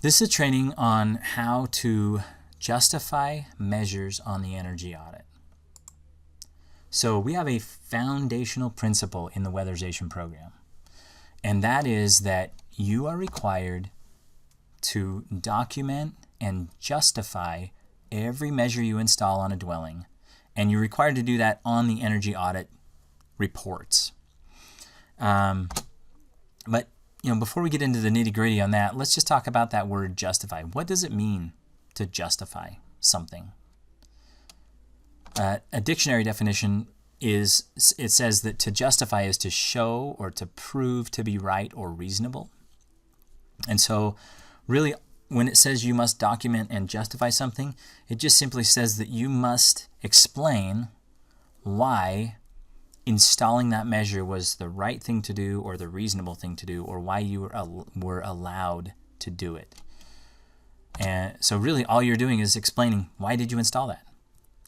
This is training on how to justify measures on the energy audit. So we have a foundational principle in the weatherization program, and that is that you are required to document and justify every measure you install on a dwelling, and you're required to do that on the energy audit reports. But before we get into the nitty-gritty on that, let's just talk about that word justify. What does it mean to justify something? A dictionary definition it says that to justify is to show or to prove to be right or reasonable. And so really, when it says you must document and justify something, it just simply says that you must explain why installing that measure was the right thing to do or the reasonable thing to do, or why you were allowed to do it. And so really all you're doing is explaining, why did you install that?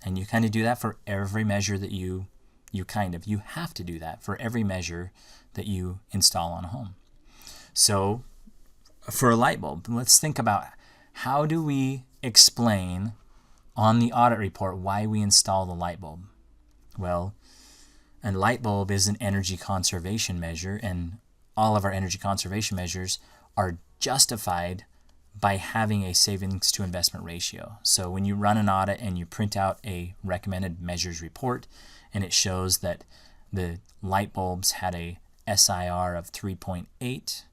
And you kind of do that for every measure that you have to do that for every measure that you install on a home. So for a light bulb, let's think about, how do we explain on the audit report why we install the light bulb? Well, a light bulb is an energy conservation measure, and all of our energy conservation measures are justified by having a savings to investment ratio. So when you run an audit and you print out a recommended measures report and it shows that the light bulbs had a SIR of 3.8,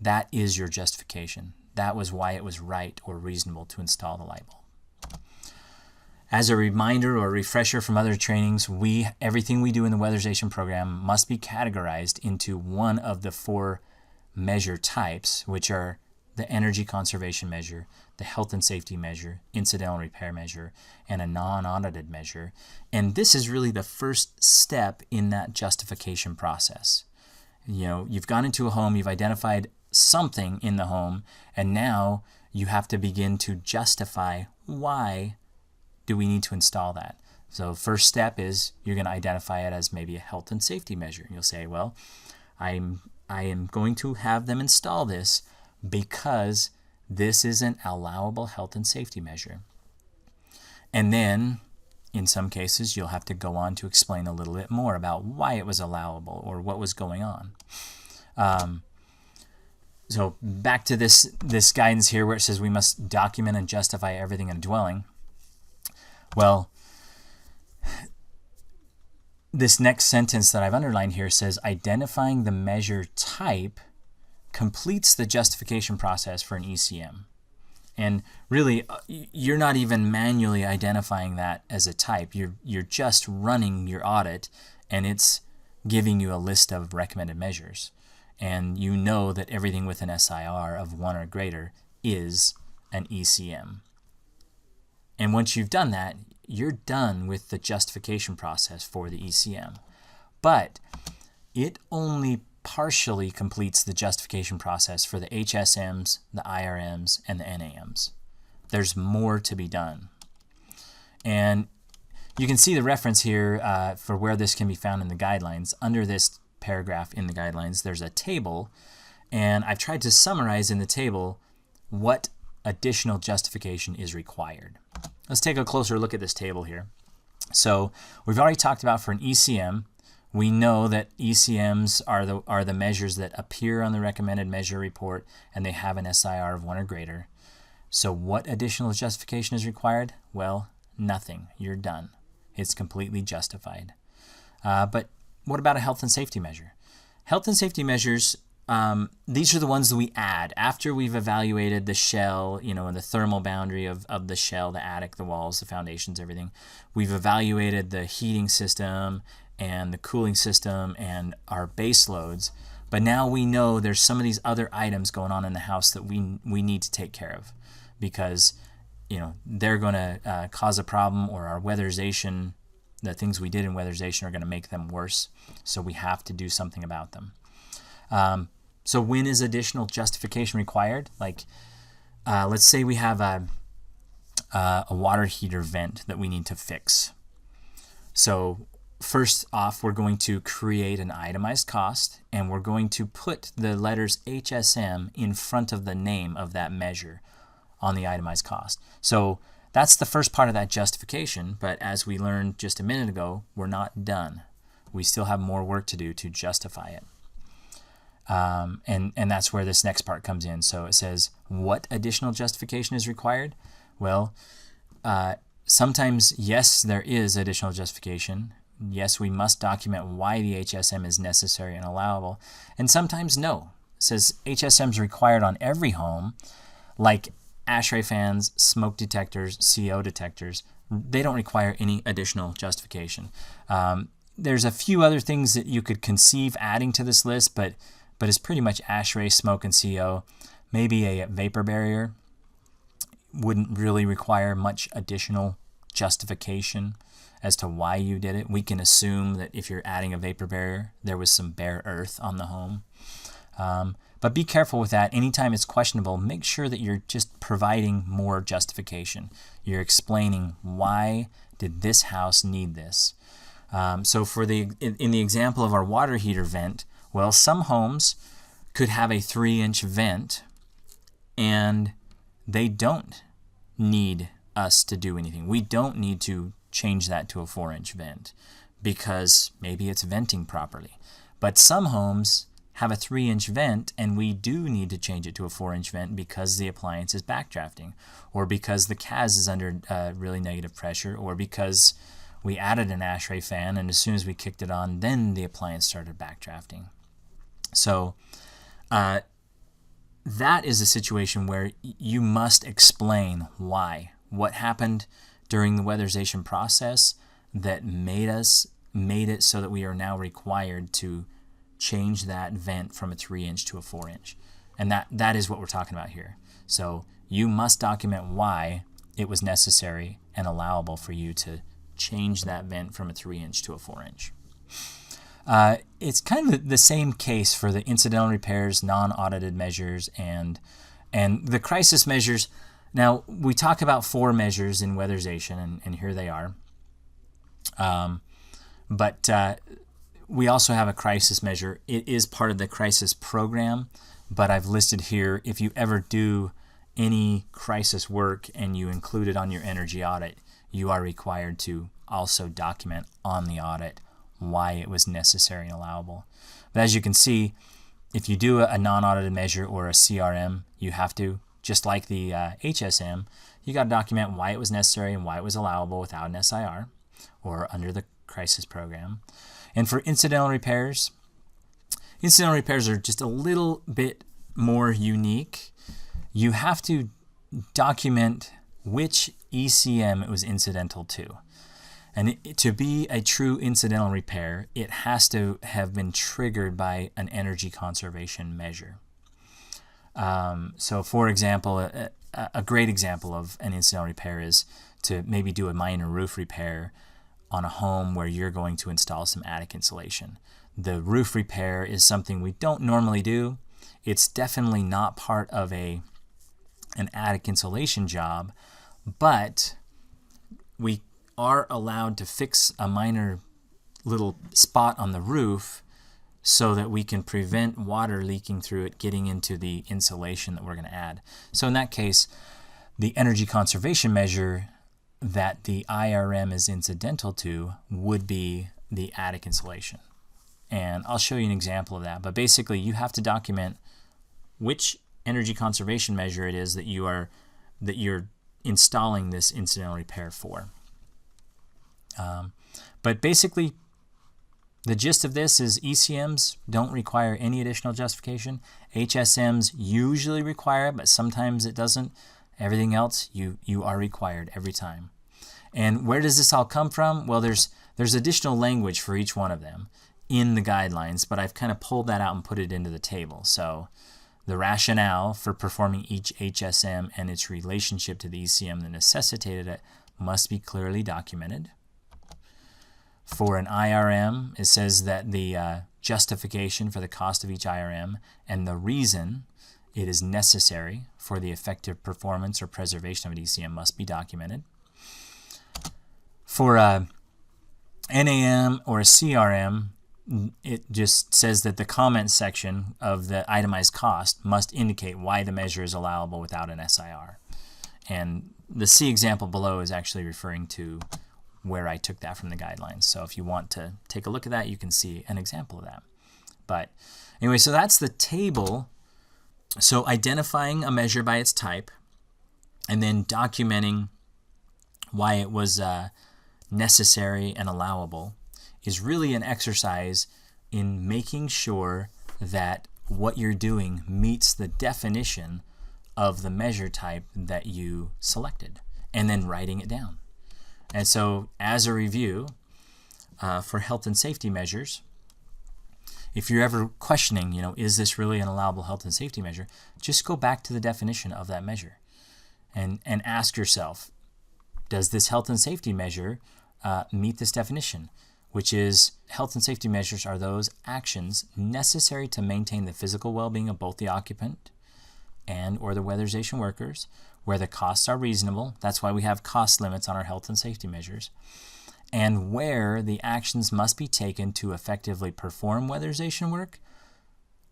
that is your justification. That was why it was right or reasonable to install the light bulb. As a reminder or refresher from other trainings, everything we do in the weatherization program must be categorized into one of the 4 measure types, which are the energy conservation measure, the health and safety measure, incidental repair measure, and a non-audited measure. And this is really the first step in that justification process. You've gone into a home, you've identified something in the home, and now you have to begin to justify, why do we need to install that? So first step is you're going to identify it as maybe a health and safety measure. You'll say, well, I am going to have them install this because this is an allowable health and safety measure. And then in some cases you'll have to go on to explain a little bit more about why it was allowable or what was going on. So back to this guidance here where it says we must document and justify everything in a dwelling. Well, this next sentence that I've underlined here says identifying the measure type completes the justification process for an ECM. And really, you're not even manually identifying that as a type. You're just running your audit, and it's giving you a list of recommended measures. And you know that everything with an SIR of 1 or greater is an ECM. And once you've done that, you're done with the justification process for the ECM. But it only partially completes the justification process for the HSMs, the IRMs, and the NAMs. There's more to be done. And you can see the reference here for where this can be found in the guidelines. Under this paragraph in the guidelines, there's a table, and I've tried to summarize in the table what additional justification is required. Let's take a closer look at this table here. So we've already talked about for an ECM, we know that ECMs are the measures that appear on the recommended measure report, and they have an SIR of 1 or greater. So what additional justification is required? Well, nothing. You're done. It's completely justified. But what about a health and safety measure? Health and safety measures, these are the ones that we add after we've evaluated the shell, and the thermal boundary of the shell, the attic, the walls, the foundations, everything. We've evaluated the heating system and the cooling system and our base loads. But now we know there's some of these other items going on in the house that we need to take care of, because they're going to cause a problem, or our weatherization, the things we did in weatherization are going to make them worse. So we have to do something about them. So when is additional justification required? Like, let's say we have a water heater vent that we need to fix. So first off, we're going to create an itemized cost, and we're going to put the letters HSM in front of the name of that measure on the itemized cost. So that's the first part of that justification, but as we learned just a minute ago, we're not done. We still have more work to do to justify it. And that's where this next part comes in. So it says, what additional justification is required? Well, sometimes, yes, there is additional justification. Yes, we must document why the HSM is necessary and allowable. And sometimes, no. It says HSM is required on every home, like ASHRAE fans, smoke detectors, CO detectors. They don't require any additional justification. There's a few other things that you could conceive adding to this list, but it's pretty much ASHRAE, smoke, and CO. Maybe a vapor barrier wouldn't really require much additional justification as to why you did it. We can assume that if you're adding a vapor barrier, there was some bare earth on the home. But be careful with that. Anytime it's questionable, make sure that you're just providing more justification. You're explaining why did this house need this. So in the example of our water heater vent, well, some homes could have a 3-inch vent and they don't need us to do anything. We don't need to change that to a 4-inch vent because maybe it's venting properly. But some homes have a 3-inch vent and we do need to change it to a 4-inch vent because the appliance is backdrafting, or because the CAS is under really negative pressure, or because we added an ASHRAE fan and as soon as we kicked it on, then the appliance started backdrafting. So that is a situation where you must explain why. What happened during the weatherization process that made it so that we are now required to change that vent from a 3-inch to a 4-inch. And that is what we're talking about here. So you must document why it was necessary and allowable for you to change that vent from a 3-inch to a 4-inch. It's kind of the same case for the incidental repairs, non-audited measures, and the crisis measures. Now, we talk about 4 measures in weatherization, and here they are. But we also have a crisis measure. It is part of the crisis program, but I've listed here, if you ever do any crisis work and you include it on your energy audit, you are required to also document on the audit why it was necessary and allowable. But as you can see, if you do a non-audited measure or a CRM, you have to, just like the HSM, you got to document why it was necessary and why it was allowable without an SIR or under the crisis program. And for incidental repairs are just a little bit more unique. You have to document which ECM it was incidental to. And to be a true incidental repair, it has to have been triggered by an energy conservation measure. So for example, a great example of an incidental repair is to maybe do a minor roof repair on a home where you're going to install some attic insulation. The roof repair is something we don't normally do. It's definitely not part of an attic insulation job, but we are allowed to fix a minor little spot on the roof so that we can prevent water leaking through it getting into the insulation that we're going to add. So in that case, the energy conservation measure that the IRM is incidental to would be the attic insulation. And I'll show you an example of that. But basically, you have to document which energy conservation measure it is that you're installing this incidental repair for. But basically, the gist of this is ECMs don't require any additional justification. HSMs usually require it, but sometimes it doesn't. Everything else, you are required every time. And where does this all come from? Well, there's additional language for each one of them in the guidelines, but I've kind of pulled that out and put it into the table. So the rationale for performing each HSM and its relationship to the ECM that necessitated it must be clearly documented. For an IRM, it says that the justification for the cost of each IRM and the reason it is necessary for the effective performance or preservation of an ECM must be documented. For NAM or a CRM, it just says that the comment section of the itemized cost must indicate why the measure is allowable without an SIR. And the C example below is actually referring to where I took that from the guidelines. So if you want to take a look at that, you can see an example of that. But anyway, so that's the table. So identifying a measure by its type and then documenting why it was necessary and allowable is really an exercise in making sure that what you're doing meets the definition of the measure type that you selected, and then writing it down. And so as a review for health and safety measures, if you're ever questioning, is this really an allowable health and safety measure, just go back to the definition of that measure and ask yourself, does this health and safety measure meet this definition? Which is, health and safety measures are those actions necessary to maintain the physical well-being of both the occupant and or the weatherization workers, where the costs are reasonable. That's why we have cost limits on our health and safety measures. And where the actions must be taken to effectively perform weatherization work,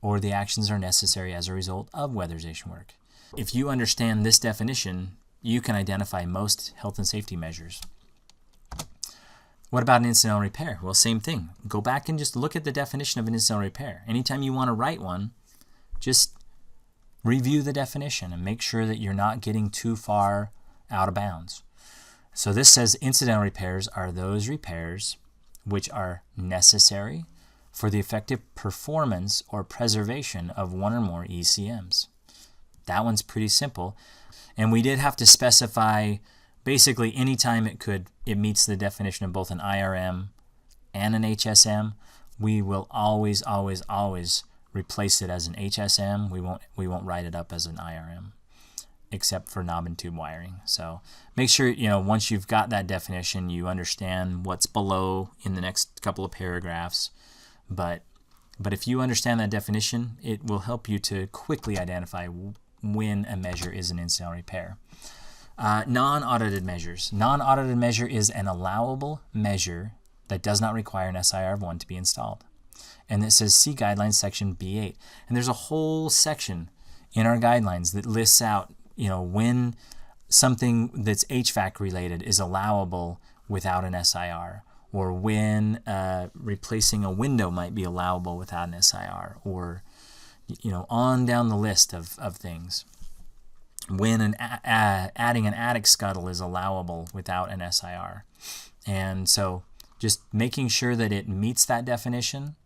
or the actions are necessary as a result of weatherization work. If you understand this definition, you can identify most health and safety measures. What about an incidental repair? Well, same thing. Go back and just look at the definition of an incidental repair. Anytime you want to write one, just review the definition and make sure that you're not getting too far out of bounds. So this says incidental repairs are those repairs which are necessary for the effective performance or preservation of one or more ECMs. That one's pretty simple. And we did have to specify basically anytime it meets the definition of both an IRM and an HSM, we will always replace it as an HSM. We won't write it up as an IRM, except for knob and tube wiring. So make sure, once you've got that definition, you understand what's below in the next couple of paragraphs. But if you understand that definition, it will help you to quickly identify when a measure is an incidental repair. Non-audited measures. Non-audited measure is an allowable measure that does not require an SIR of 1 to be installed. And it says see guidelines section B8. And there's a whole section in our guidelines that lists out, when something that's HVAC related is allowable without an SIR, or when replacing a window might be allowable without an SIR, or on down the list of things. When adding an attic scuttle is allowable without an SIR. And so just making sure that it meets that definition.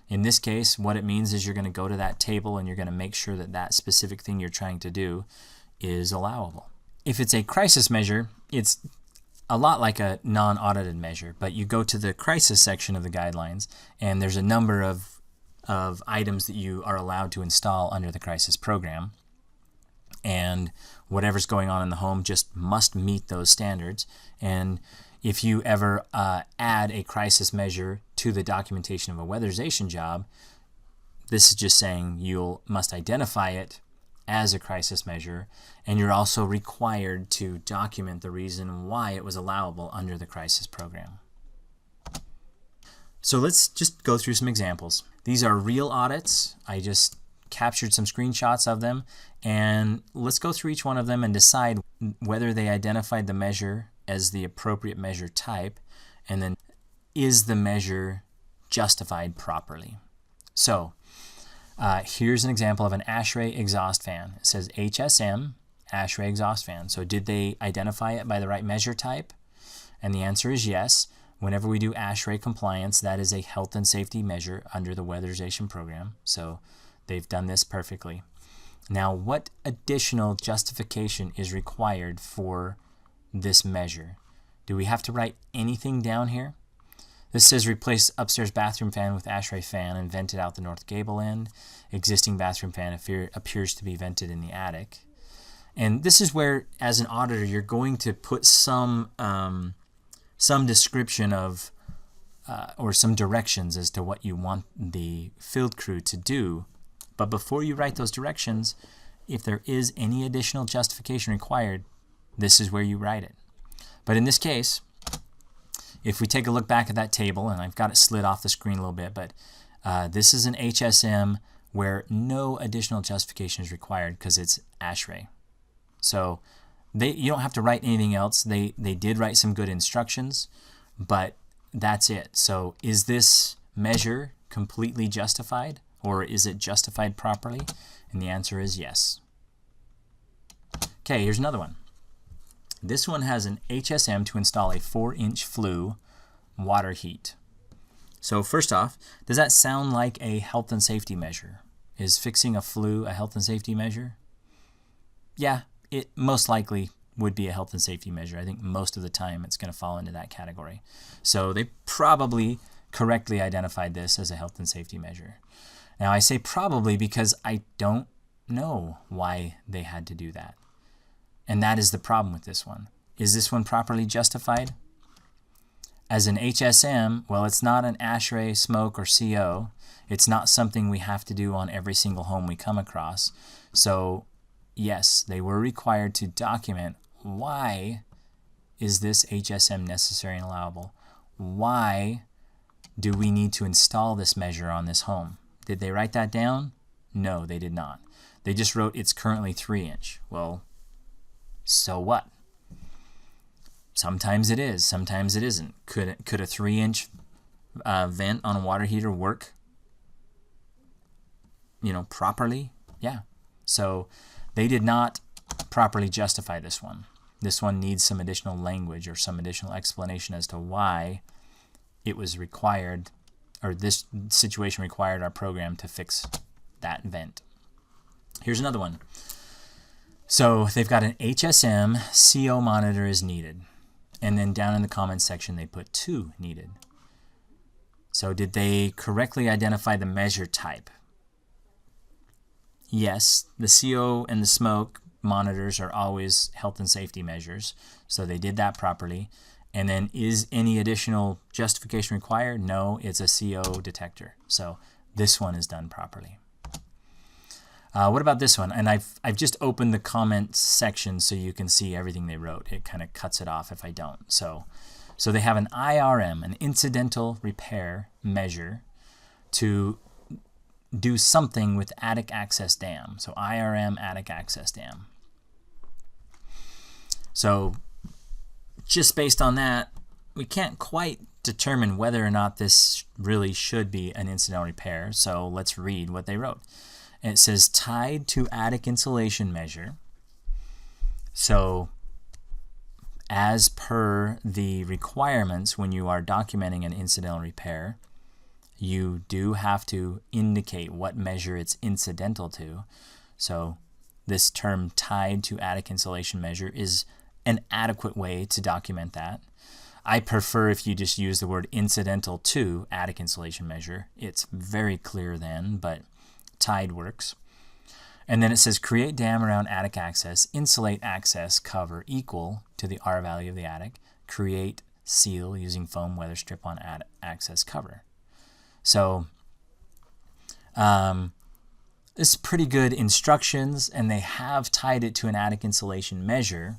In this case, what it means is you're going to go to that table and you're going to make sure that that specific thing you're trying to do is allowable. If it's a crisis measure, it's a lot like a non-audited measure, but you go to the crisis section of the guidelines and there's a number of items that you are allowed to install under the crisis program. And whatever's going on in the home just must meet those standards. And if you ever add a crisis measure to the documentation of a weatherization job, this is just saying you must identify it as a crisis measure, and you're also required to document the reason why it was allowable under the crisis program. So let's just go through some examples. These are real audits. I just captured some screenshots of them, and let's go through each one of them and decide whether they identified the measure as the appropriate measure type, and then is the measure justified properly. So here's an example of an ASHRAE exhaust fan. It says HSM ASHRAE exhaust fan. So did they identify it by the right measure type? And the answer is yes. Whenever we do ASHRAE compliance, that is a health and safety measure under the weatherization program. So they've done this perfectly. Now, what additional justification is required for this measure? Do we have to write anything down here? This says replace upstairs bathroom fan with ASHRAE fan and vent it out the north gable end. Existing bathroom fan appears to be vented in the attic. And this is where, as an auditor, you're going to put some description of or some directions as to what you want the field crew to do. But before you write those directions, if there is any additional justification required, this is where you write it. But in this case, if we take a look back at that table, and I've got it slid off the screen a little bit, but this is an HSM where no additional justification is required because it's ASHRAE. So you don't have to write anything else. They did write some good instructions, but that's it. So is this measure completely justified, or is it justified properly? And the answer is yes. Okay, here's another one. This one has an HSM to install a 4-inch flue water heat. So first off, does that sound like a health and safety measure? Is fixing a flue a health and safety measure? Yeah, it most likely would be a health and safety measure. I think most of the time it's going to fall into that category. So they probably correctly identified this as a health and safety measure. Now I say probably because I don't know why they had to do that. And that is the problem with this one. Is this one properly justified? As an HSM, well, it's not an ASHRAE, smoke, or CO. It's not something we have to do on every single home we come across. So yes, they were required to document why is this HSM necessary and allowable? Why do we need to install this measure on this home? Did they write that down? No, they did not. They just wrote it's currently 3-inch. Well, so what? Sometimes it is, sometimes it isn't. Could a 3-inch vent on a water heater work, properly? Yeah. So they did not properly justify this one. This one needs some additional language or some additional explanation as to why it was required, or this situation required our program to fix that vent. Here's another one. So they've got an HSM, CO monitor is needed. And then down in the comments section, they put 2 needed. So did they correctly identify the measure type? Yes, the CO and the smoke monitors are always health and safety measures. So they did that properly. And then is any additional justification required? No, it's a CO detector. So this one is done properly. What about this one? And I've just opened the comments section so you can see everything they wrote. It kind of cuts it off if I don't. So they have an IRM, an incidental repair measure to do something with attic access dam. So IRM attic access dam. So just based on that, we can't quite determine whether or not this really should be an incidental repair. So let's read what they wrote. And it says tied to attic insulation measure. So as per the requirements when you are documenting an incidental repair, you do have to indicate what measure it's incidental to. So this term tied to attic insulation measure is an adequate way to document that. I prefer if you just use the word incidental to attic insulation measure. It's very clear then, but tied works. And then it says create dam around attic access, insulate access cover equal to the R value of the attic, create seal using foam weather strip on attic access cover. So this is pretty good instructions, and they have tied it to an attic insulation measure.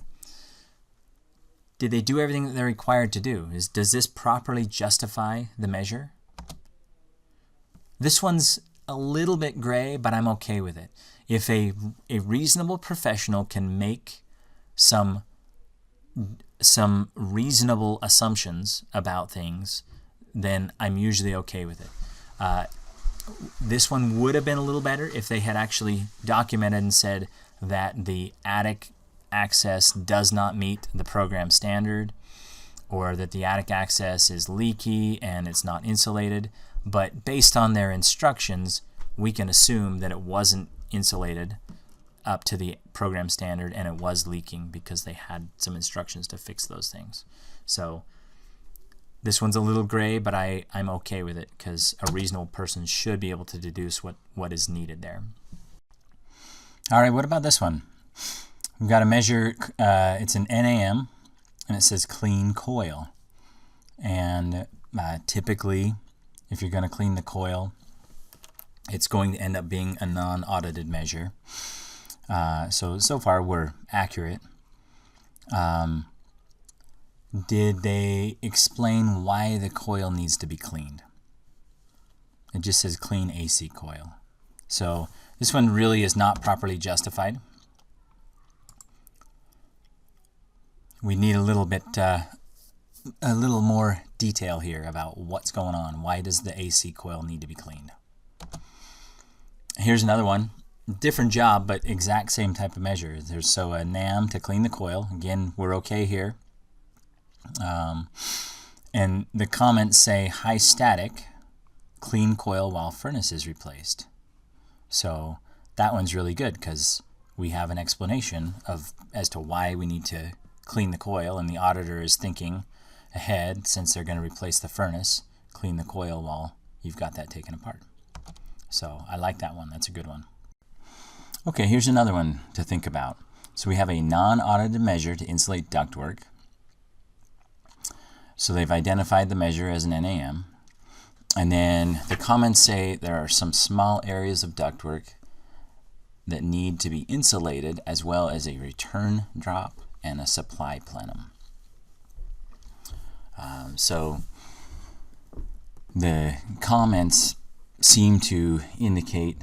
Did they do everything that they're required to do? Does this properly justify the measure? This one's a little bit gray, but I'm okay with it. If a reasonable professional can make some reasonable assumptions about things, then I'm usually okay with it. This one would have been a little better if they had actually documented and said that the attic access does not meet the program standard, or that the attic access is leaky and it's not insulated. But based on their instructions, we can assume that it wasn't insulated up to the program standard and it was leaking because they had some instructions to fix those things. So this one's a little gray, but I'm okay with it because a reasonable person should be able to deduce what is needed there. All right, what about this one? We've got a measure, it's an NAM, and it says clean coil. And typically, if you're going to clean the coil, it's going to end up being a non-audited measure. So far we're accurate. did they explain why the coil needs to be cleaned? It just says clean AC coil. So this one really is not properly justified. We need a little more detail here about what's going on. Why does the AC coil need to be cleaned? Here's another one. Different job, but exact same type of measure. There's so a NAM to clean the coil. Again, we're okay here. And the comments say high static, clean coil while furnace is replaced. So that one's really good because we have an explanation as to why we need to clean the coil, and the auditor is thinking ahead since they're going to replace the furnace. Clean the coil while you've got that taken apart. So I like that one. That's a good one. Okay, here's another one to think about. So we have a non-audited measure to insulate ductwork. So they've identified the measure as an NAM. And then the comments say there are some small areas of ductwork that need to be insulated, as well as a return drop and a supply plenum. So the comments seem to indicate,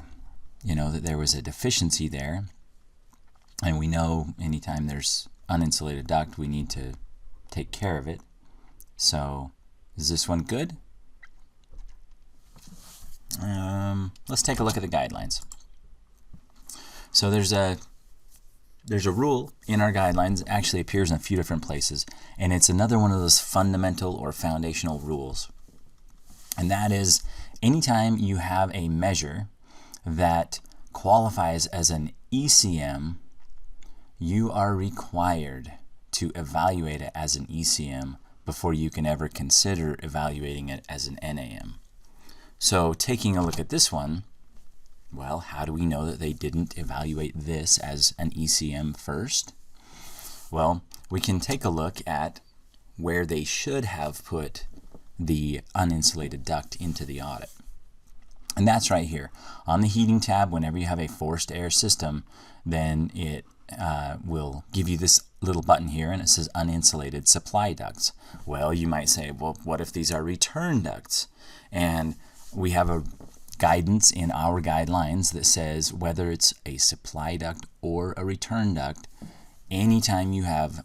that there was a deficiency there. And we know anytime there's uninsulated duct, we need to take care of it. So is this one good? Let's take a look at the guidelines. So there's a rule in our guidelines. It actually appears in a few different places, and it's another one of those fundamental or foundational rules. And that is, anytime you have a measure that qualifies as an ECM, you are required to evaluate it as an ECM before you can ever consider evaluating it as an NAM. So taking a look at this one, well, how do we know that they didn't evaluate this as an ECM first? Well, we can take a look at where they should have put the uninsulated duct into the audit. And that's right here. On the heating tab, whenever you have a forced air system, then it will give you this little button here, and it says uninsulated supply ducts. Well, you might say, well, what if these are return ducts? And we have a guidance in our guidelines that says whether it's a supply duct or a return duct, anytime you have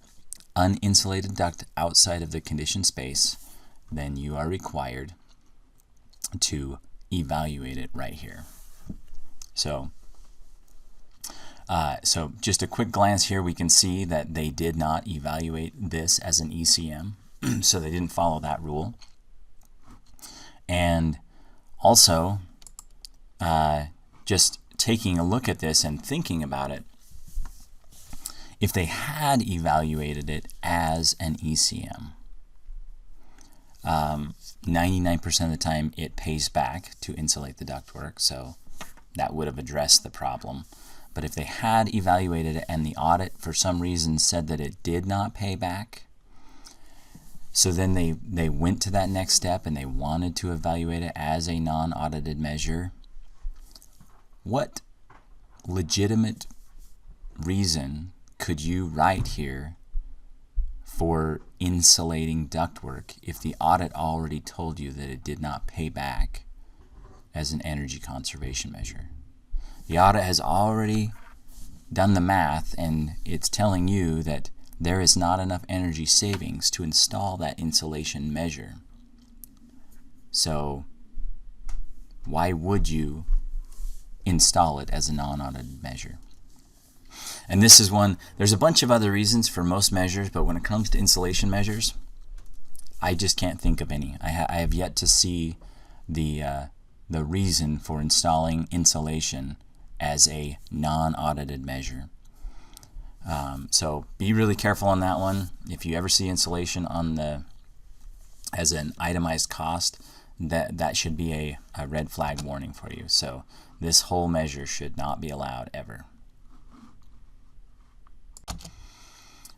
uninsulated duct outside of the conditioned space, then you are required to evaluate it right here. So just a quick glance here, we can see that they did not evaluate this as an ECM, so they didn't follow that rule. And also, just taking a look at this and thinking about it, if they had evaluated it as an ECM, 99% of the time it pays back to insulate the ductwork, so that would have addressed the problem. But if they had evaluated it and the audit for some reason said that it did not pay back, so then they went to that next step and they wanted to evaluate it as a non-audited measure, what legitimate reason could you write here for insulating ductwork if the audit already told you that it did not pay back as an energy conservation measure? The audit has already done the math, and it's telling you that there is not enough energy savings to install that insulation measure. So why would you install it as a non-audited measure? And this is one, there's a bunch of other reasons for most measures, but when it comes to insulation measures, I just can't think of any. I have yet to see the reason for installing insulation as a non-audited measure. So be really careful on that one. If you ever see insulation as an itemized cost, that should be a red flag warning for you. So this whole measure should not be allowed ever.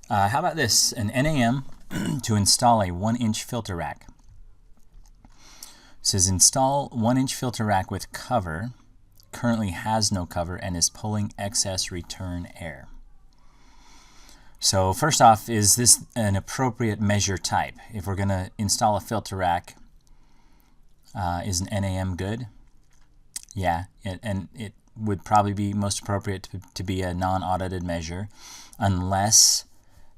How about this? An NAM to install a 1-inch filter rack. It says install 1-inch filter rack with cover, currently has no cover and is pulling excess return air. So first off, is this an appropriate measure type? If we're going to install a filter rack, is an NAM good? Yeah, and it would probably be most appropriate to be a non-audited measure, unless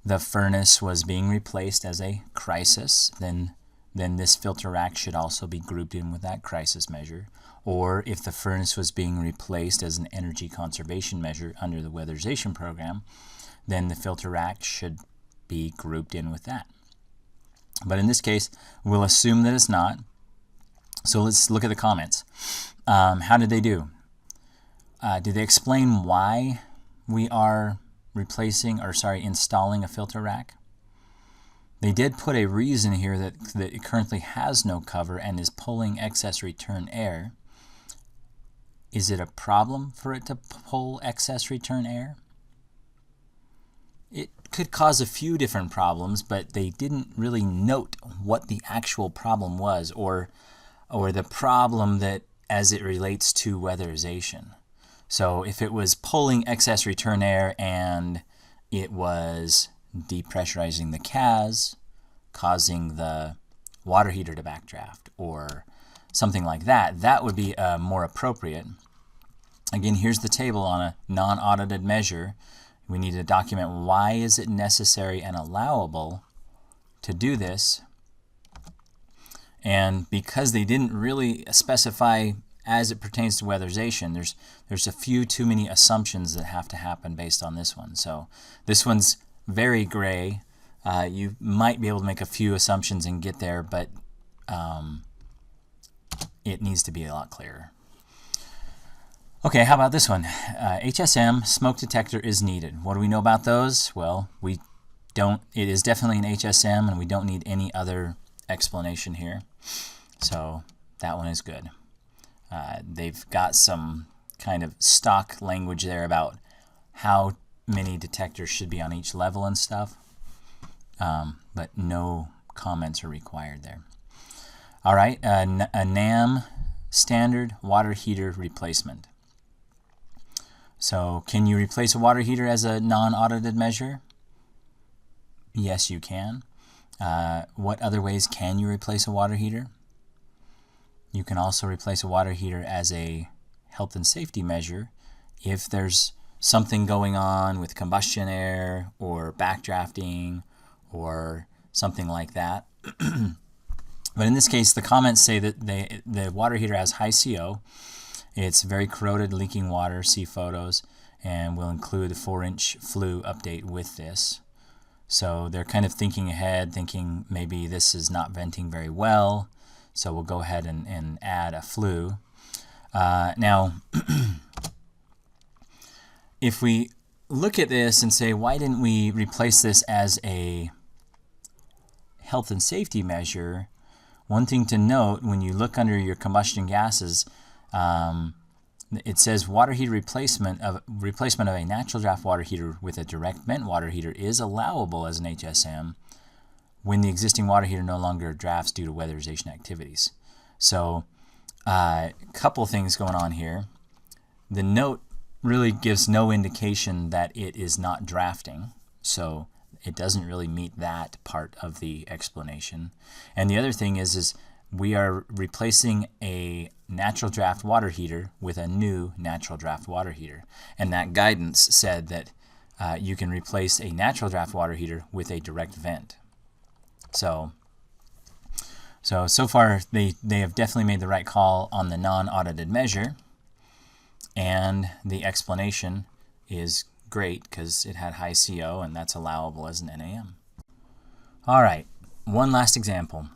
the furnace was being replaced as a crisis. Then this filter rack should also be grouped in with that crisis measure. Or if the furnace was being replaced as an energy conservation measure under the weatherization program, then the filter rack should be grouped in with that. But in this case, we'll assume that it's not. So let's look at the comments. How did they do? Did they explain why we are installing a filter rack? They did put a reason here that it currently has no cover and is pulling excess return air. Is it a problem for it to pull excess return air? It could cause a few different problems, but they didn't really note what the actual problem was, or the problem that as it relates to weatherization. So if it was pulling excess return air and it was depressurizing the CAS, causing the water heater to backdraft, or something like that, that would be more appropriate. Again, here's the table on a non-audited measure. We need to document why is it necessary and allowable to do this. And because they didn't really specify as it pertains to weatherization, there's a few too many assumptions that have to happen based on this one. So this one's very gray. You might be able to make a few assumptions and get there, but it needs to be a lot clearer. Okay, how about this one? HSM, smoke detector is needed. What do we know about those? Well, we don't. It is definitely an HSM, and we don't need any other explanation here. So that one is good. They've got some kind of stock language there about how many detectors should be on each level and stuff, but no comments are required there. All right, a NAM standard water heater replacement. So can you replace a water heater as a non-audited measure? Yes, you can. What other ways can you replace a water heater? You can also replace a water heater as a health and safety measure if there's something going on with combustion air or backdrafting or something like that. But in this case, the comments say that the water heater has high CO. It's very corroded, leaking water, see photos, and we'll include a 4-inch Flue update with this. So they're kind of thinking ahead, thinking maybe this is not venting very well, so we'll go ahead and add a Flue. Now, if we look at this and say, why didn't we replace this as a health and safety measure? One thing to note, when you look under your combustion gases, it says water heater replacement of a natural draft water heater with a direct vent water heater is allowable as an HSM when the existing water heater no longer drafts due to weatherization activities. So a couple things going on here. The note really gives no indication that it is not drafting, so it doesn't really meet that part of the explanation. And the other thing is we are replacing a natural draft water heater with a new natural draft water heater. And that guidance said that you can replace a natural draft water heater with a direct vent. So far they have definitely made the right call on the non-audited measure, and the explanation is great because it had high CO and that's allowable as an NAM. All right, one last example.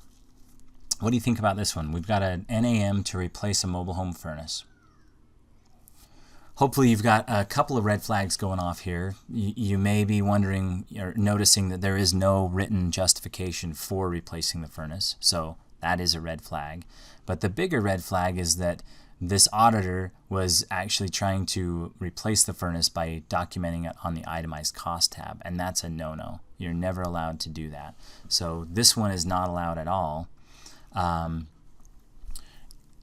What do you think about this one? We've got an NAM to replace a mobile home furnace. Hopefully you've got a couple of red flags going off here. You may be wondering or noticing that there is no written justification for replacing the furnace, so that is a red flag. But the bigger red flag is that this auditor was actually trying to replace the furnace by documenting it on the itemized cost tab, and that's a no-no. You're never allowed to do that. So this one is not allowed at all.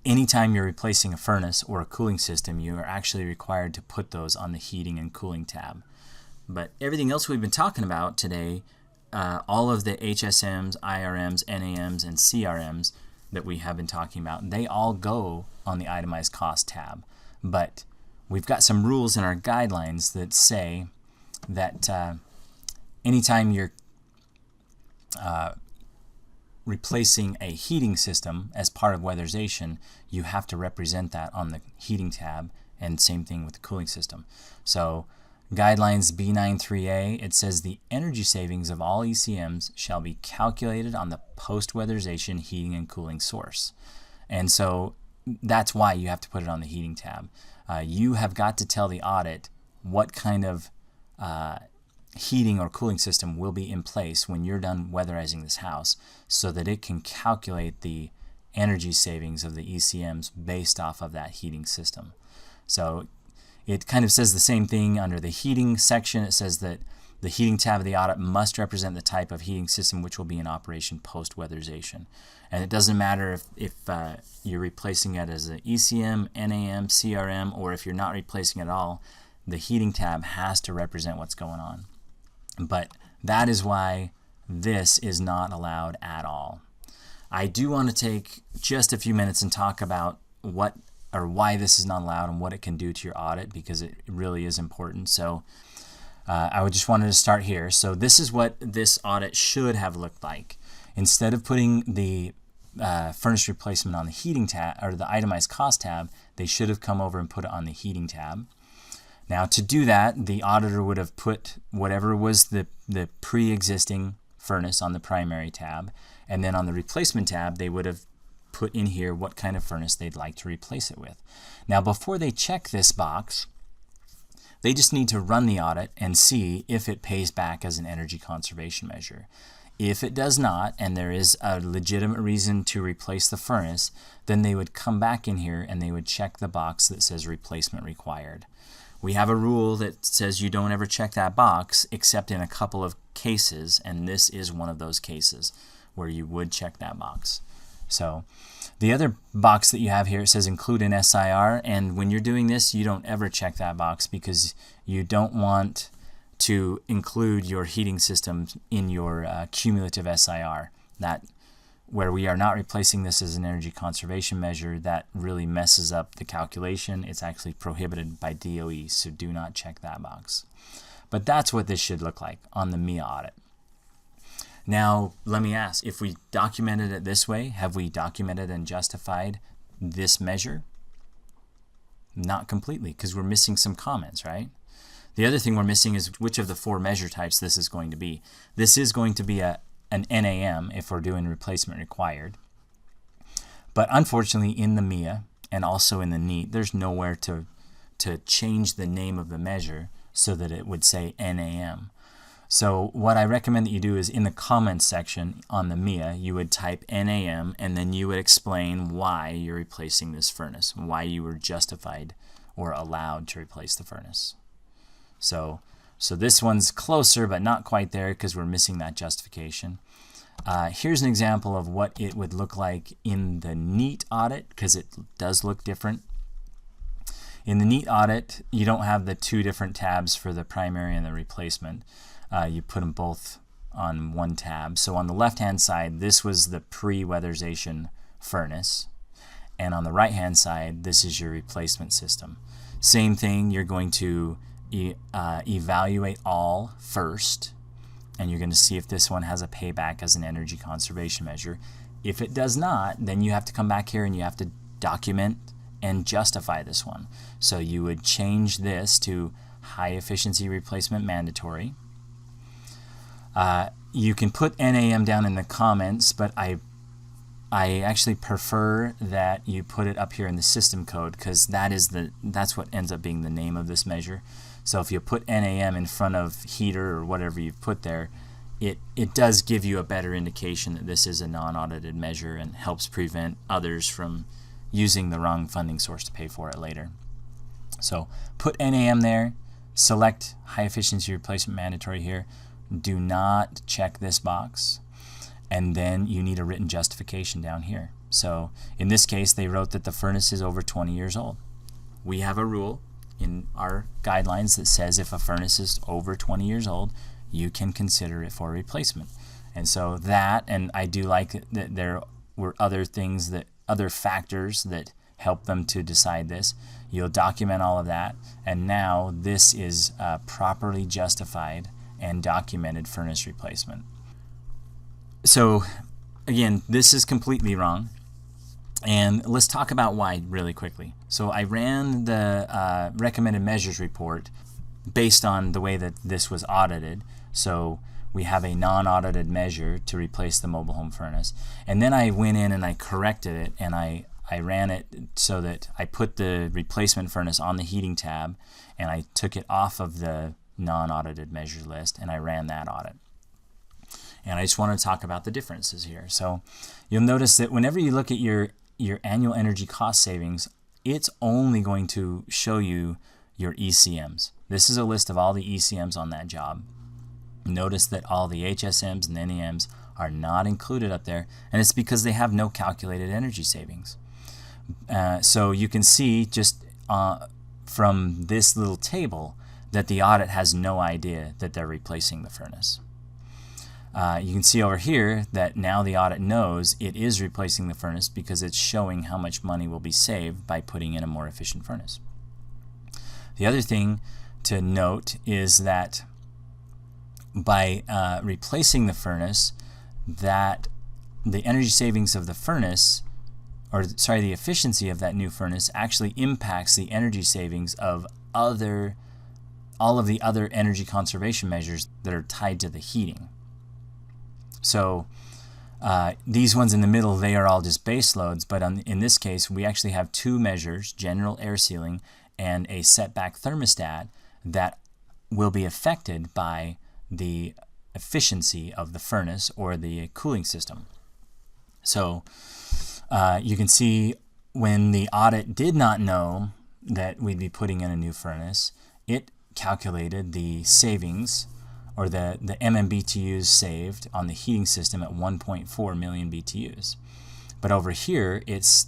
Anytime you're replacing a furnace or a cooling system, you are actually required to put those on the heating and cooling tab. But everything else we've been talking about today, all of the HSMs, IRMs, NAMs, and CRMs that we have been talking about, they all go on the Itemized Cost tab. But we've got some rules in our guidelines that say that anytime you're replacing a heating system as part of weatherization, you have to represent that on the heating tab, and same thing with the cooling system. So guidelines B93A, it says the energy savings of all ECMs shall be calculated on the post-weatherization heating and cooling source. And so that's why you have to put it on the heating tab. You have got to tell the audit what kind of heating or cooling system will be in place when you're done weatherizing this house, so that it can calculate the energy savings of the ECMs based off of that heating system. So it kind of says the same thing under the heating section. It says that the heating tab of the audit must represent the type of heating system which will be in operation post-weatherization. And it doesn't matter if you're replacing it as an ECM, NAM, CRM, or if you're not replacing it at all, the heating tab has to represent what's going on. But that is why this is not allowed at all. I do want to take just a few minutes and talk about what or why this is not allowed and what it can do to your audit, because it really is important. So I just wanted to start here. So this is what this audit should have looked like. Instead of putting the furnace replacement on the heating tab or the itemized cost tab, they should have come over and put it on the heating tab. Now to do that, the auditor would have put whatever was the pre-existing furnace on the primary tab, and then on the replacement tab they would have put in here what kind of furnace they'd like to replace it with. Now before they check this box, they just need to run the audit and see if it pays back as an energy conservation measure. If it does not, and there is a legitimate reason to replace the furnace, then they would come back in here and they would check the box that says replacement required. We have a rule that says you don't ever check that box except in a couple of cases, and this is one of those cases where you would check that box. So the other box that you have here, it says include an SIR, and when you're doing this you don't ever check that box because you don't want to include your heating system in your cumulative SIR. That where we are not replacing this as an energy conservation measure, that really messes up the calculation. It's actually prohibited by DOE, so do not check that box. But that's what this should look like on the MIA audit. Now, let me ask, if we documented it this way, have we documented and justified this measure? Not completely, because we're missing some comments, right? The other thing we're missing is which of the four measure types this is going to be. This is going to be an NAM if we're doing replacement required. But unfortunately in the MIA and also in the NEAT, there's nowhere to change the name of the measure so that it would say NAM. So what I recommend that you do is in the comments section on the MIA, you would type NAM and then you would explain why you're replacing this furnace, why you were justified or allowed to replace the furnace. So this one's closer but not quite there because we're missing that justification. Here's an example of what it would look like in the NEAT audit, because it does look different. In the NEAT audit, you don't have the two different tabs for the primary and the replacement. You put them both on one tab. So on the left-hand side, this was the pre-weatherization furnace. And on the right-hand side, this is your replacement system. Same thing, you're going to evaluate all first, and you're going to see if this one has a payback as an energy conservation measure. If it does not, then you have to come back here and you have to document and justify this one. So you would change this to high efficiency replacement mandatory. You can put NAM down in the comments, but I actually prefer that you put it up here in the system code, because that's what ends up being the name of this measure. So if you put NAM in front of heater or whatever you've put there, it does give you a better indication that this is a non-audited measure and helps prevent others from using the wrong funding source to pay for it later. So put NAM there, select high efficiency replacement mandatory here, do not check this box, and then you need a written justification down here. So in this case they wrote that the furnace is over 20 years old. We have a rule in our guidelines that says if a furnace is over 20 years old, you can consider it for replacement. And so that, and I do like that there were other things, that other factors that help them to decide this. You'll document all of that, and now this is properly justified and documented furnace replacement. So again, this is completely wrong, and let's talk about why really quickly. So I ran the recommended measures report based on the way that this was audited. So we have a non-audited measure to replace the mobile home furnace, and then I went in and I corrected it, and I ran it so that I put the replacement furnace on the heating tab, and I took it off of the non-audited measure list, and I ran that audit. And I just want to talk about the differences here. So you'll notice that whenever you look at your annual energy cost savings, it's only going to show you your ECMs. This is a list of all the ECMs on that job. Notice that all the HSMs and NEMs are not included up there, and it's because they have no calculated energy savings. So you can see just from this little table that the audit has no idea that they're replacing the furnace. You can see over here that now the audit knows it is replacing the furnace because it's showing how much money will be saved by putting in a more efficient furnace. The other thing to note is that by replacing the furnace, that the energy savings of the furnace, or sorry, the efficiency of that new furnace actually impacts the energy savings of all of the other energy conservation measures that are tied to the heating. So these ones in the middle, they are all just base loads, but in this case we actually have two measures, general air sealing and a setback thermostat, that will be affected by the efficiency of the furnace or the cooling system. So you can see when the audit did not know that we'd be putting in a new furnace, it calculated the savings, or the MMBTUs saved on the heating system at 1.4 million BTUs. But over here, it's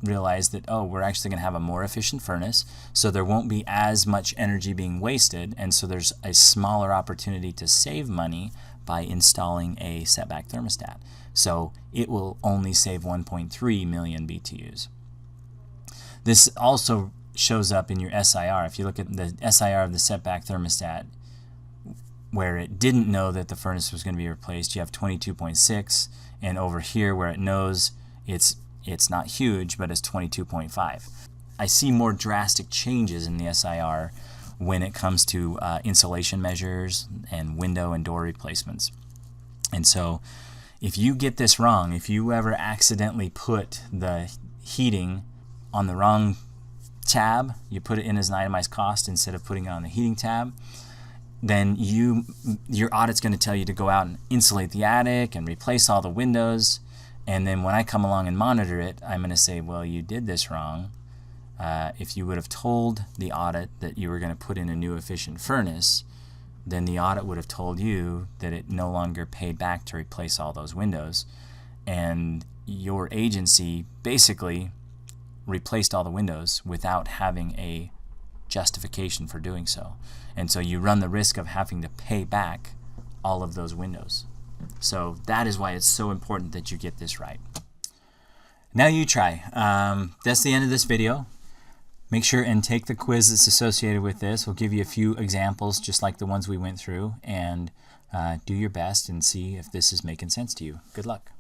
realized that, oh, we're actually going to have a more efficient furnace, so there won't be as much energy being wasted, and so there's a smaller opportunity to save money by installing a setback thermostat. So it will only save 1.3 million BTUs. This also shows up in your SIR. If you look at the SIR of the setback thermostat, where it didn't know that the furnace was going to be replaced, you have 22.6, and over here where it knows it's not huge, but it's 22.5. I see more drastic changes in the SIR when it comes to insulation measures and window and door replacements. And so if you get this wrong, if you ever accidentally put the heating on the wrong tab, you put it in as an itemized cost instead of putting it on the heating tab, then your audit's going to tell you to go out and insulate the attic and replace all the windows. And then when I come along and monitor it, I'm going to say, well, you did this wrong. If you would have told the audit that you were going to put in a new efficient furnace, then the audit would have told you that it no longer paid back to replace all those windows. And your agency basically replaced all the windows without having a justification for doing so. And so you run the risk of having to pay back all of those windows. So that is why it's so important that you get this right. Now you try. That's the end of this video. Make sure and take the quiz that's associated with this. We'll give you a few examples just like the ones we went through, and do your best and see if this is making sense to you. Good luck.